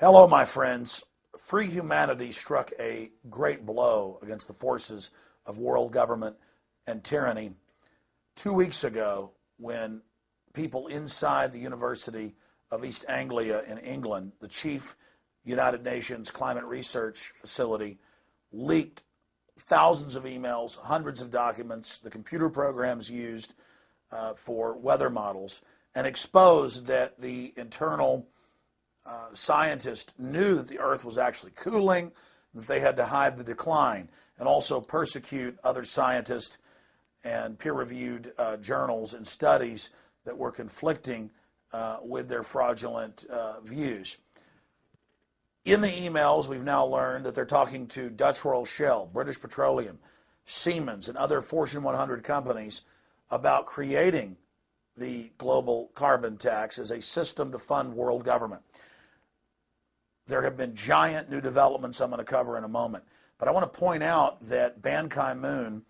Hello, my friends. Free humanity struck a great blow against the forces of world government and tyranny 2 weeks ago when people inside the University of East Anglia in England, the chief United Nations climate research facility, leaked thousands of emails, hundreds of documents, the computer programs used for weather models, and exposed that the internal scientists knew that the Earth was actually cooling, that they had to hide the decline, and also persecute other scientists and peer-reviewed journals and studies that were conflicting with their fraudulent views. In the emails, we've now learned that they're talking to Dutch Royal Shell, British Petroleum, Siemens, and other Fortune 100 companies about creating the global carbon tax as a system to fund world government. There have been giant new developments I'm going to cover in a moment. But I want to point out that Ban Ki-moon,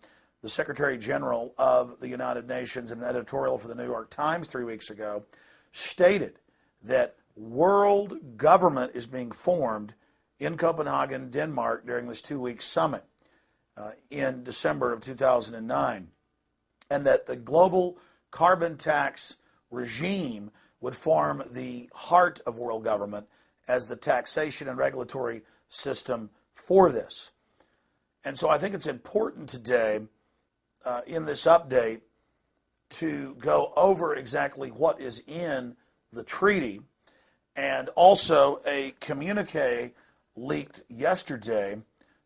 the Secretary General of the United Nations, in an editorial for the New York Times 3 weeks ago, stated that world government is being formed in Copenhagen, Denmark, during this 2-week summit in December of 2009, and that the global carbon tax regime would form the heart of world government as the taxation and regulatory system for this. And so I think it's important today in this update to go over exactly what is in the treaty, and also a communique leaked yesterday,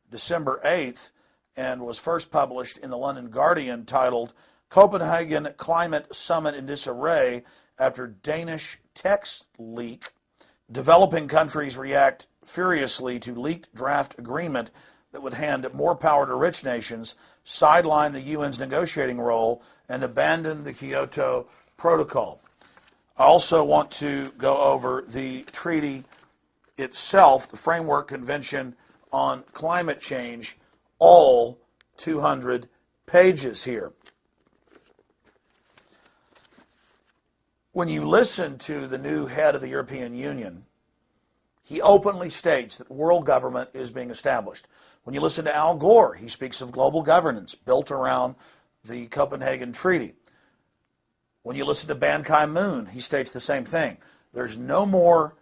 December 8th, and was first published in the London Guardian, titled Copenhagen Climate Summit in Disarray After Danish Text Leak. Developing countries react furiously to leaked draft agreement that would hand more power to rich nations, sideline the UN's negotiating role, and abandon the Kyoto Protocol. I also want to go over the treaty itself, the Framework Convention on Climate Change, all 200 pages here. When you listen to the new head of the European Union, he openly states that world government is being established. When you listen to Al Gore, he speaks of global governance built around the Copenhagen Treaty. When you listen to Ban Ki-moon, he states the same thing. There's no more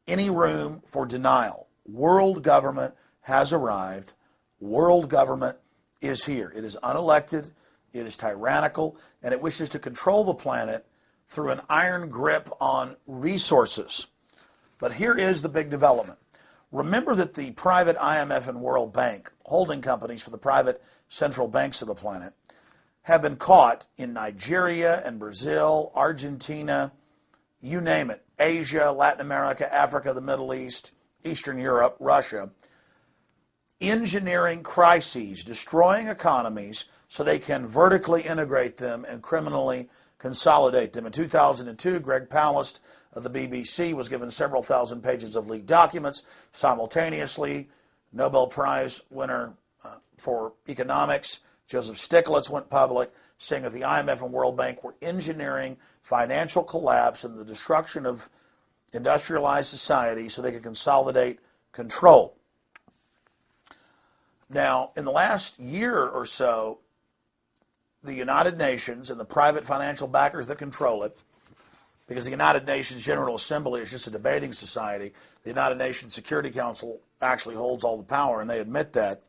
any room for denial. World government has arrived. World government is here. It is unelected, it is tyrannical, and it wishes to control the planet through an iron grip on resources. But here is the big development. Remember that the private IMF and World Bank, holding companies for the private central banks of the planet, have been caught in Nigeria and Brazil, Argentina, you name it, Asia, Latin America, Africa, the Middle East, Eastern Europe, Russia, engineering crises, destroying economies so they can vertically integrate them and criminally consolidate them. In 2002, Greg Palast of the BBC was given several thousand pages of leaked documents. Simultaneously, Nobel Prize winner for economics, Joseph Stiglitz, went public saying that the IMF and World Bank were engineering financial collapse and the destruction of industrialized society so they could consolidate control. Now, in the last year or so, the United Nations and the private financial backers that control it, because the United Nations General Assembly is just a debating society, the United Nations Security Council actually holds all the power, and they admit that,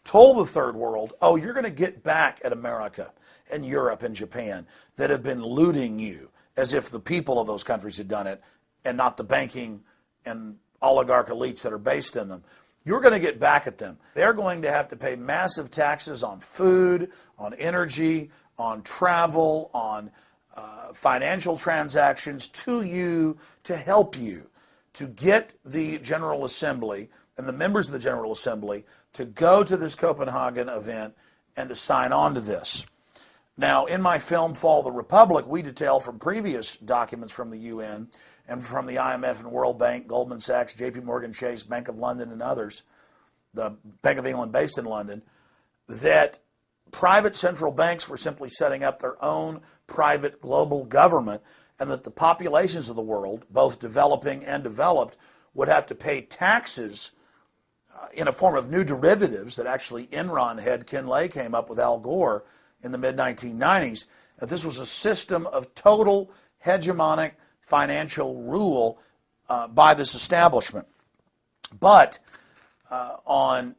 told the third world, oh, you're going to get back at America and Europe and Japan that have been looting you, as if the people of those countries had done it and not the banking and oligarch elites that are based in them. You're going to get back at them. They're going to have to pay massive taxes on food, on energy, on travel, on financial transactions to you, to help you, to get the General Assembly and the members of the General Assembly to go to this Copenhagen event and to sign on to this. Now, in my film, Fall of the Republic, we detail from previous documents from the UN and from the IMF and World Bank, Goldman Sachs, JP Morgan Chase, Bank of London, and others, the Bank of England based in London, that private central banks were simply setting up their own private global government, and that the populations of the world, both developing and developed, would have to pay taxes in a form of new derivatives that actually Enron head Ken Lay came up with Al Gore in the mid-1990s. That this was a system of total hegemonic financial rule by this establishment. But on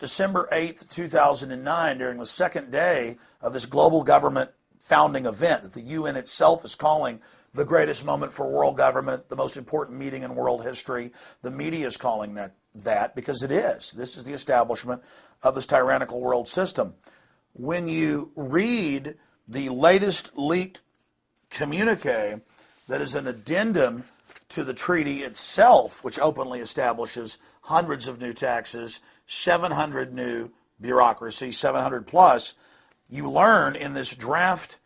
December 8th, 2009, during the second day of this global government founding event that the UN itself is calling the greatest moment for world government, the most important meeting in world history, the media is calling that because it is. This is the establishment of this tyrannical world system. When you read the latest leaked communique that is an addendum to the treaty itself, which openly establishes hundreds of new taxes, 700 new bureaucracies, 700 plus, you learn in this draft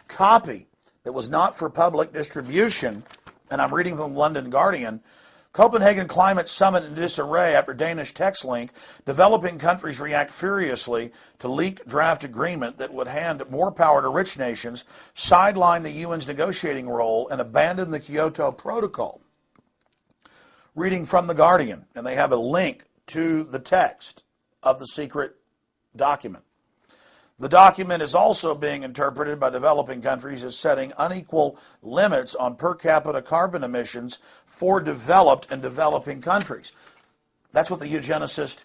copy that was not for public distribution, and I'm reading from the London Guardian, Copenhagen Climate Summit in disarray after Danish text link. Developing countries react furiously to leaked draft agreement that would hand more power to rich nations, sideline the UN's negotiating role, and abandon the Kyoto Protocol. Reading from the Guardian, and they have a link to the text of the secret document. The document is also being interpreted by developing countries as setting unequal limits on per capita carbon emissions for developed and developing countries. That's what the eugenicists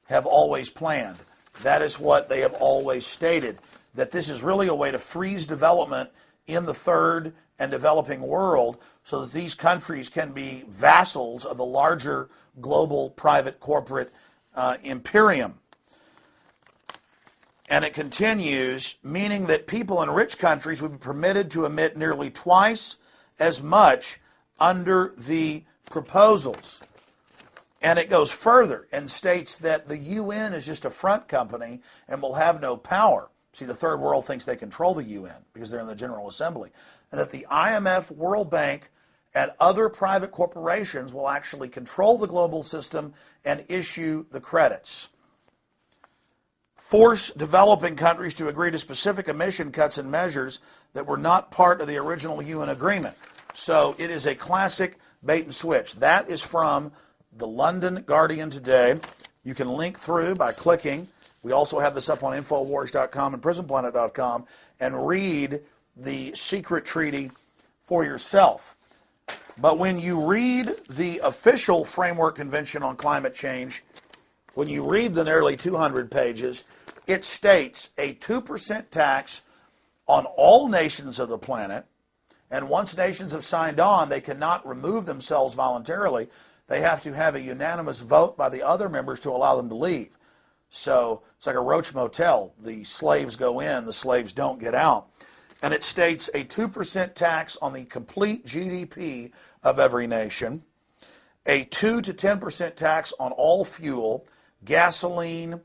have always planned. That is what they have always stated, that this is really a way to freeze development in the third and developing world so that these countries can be vassals of the larger global private corporate imperium. And it continues, meaning that people in rich countries would be permitted to emit nearly twice as much under the proposals. And it goes further and states that the UN is just a front company and will have no power. See, the third world thinks they control the UN because they're in the General Assembly. And that the IMF, World Bank, and other private corporations will actually control the global system and issue the credits. Force developing countries to agree to specific emission cuts and measures that were not part of the original UN agreement. So it is a classic bait and switch. That is from the London Guardian today. You can link through by clicking. We also have this up on Infowars.com and PrisonPlanet.com and read the secret treaty for yourself. But when you read the official Framework Convention on Climate Change, when you read the nearly 200 pages, it states a 2% tax on all nations of the planet, and once nations have signed on, they cannot remove themselves voluntarily. They have to have a unanimous vote by the other members to allow them to leave. So it's like a roach motel. The slaves go in, the slaves don't get out. And it states a 2% tax on the complete GDP of every nation, a 2 to 10% tax on all fuel, gasoline,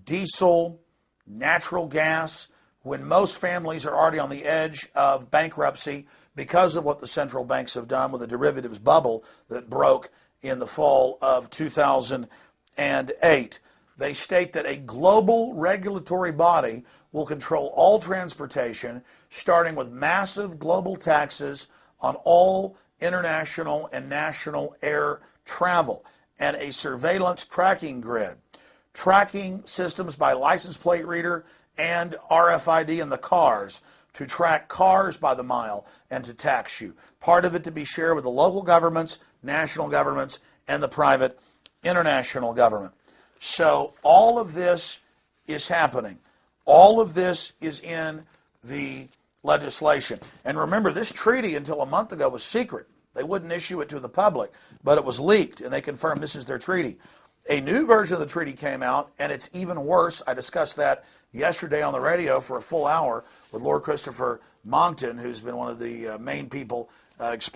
diesel, natural gas, when most families are already on the edge of bankruptcy because of what the central banks have done with the derivatives bubble that broke in the fall of 2008. They state that a global regulatory body will control all transportation, starting with massive global taxes on all international and national air travel, and a surveillance tracking grid. Tracking systems by license plate reader and RFID in the cars to track cars by the mile and to tax you. Part of it to be shared with the local governments, national governments, and the private international government. So all of this is happening. All of this is in the legislation. And remember, this treaty until a month ago was secret. They wouldn't issue it to the public, but it was leaked, and they confirmed this is their treaty. A new version of the treaty came out, and it's even worse. I discussed that yesterday on the radio for a full hour with Lord Christopher Monckton, who's been one of the main people exposed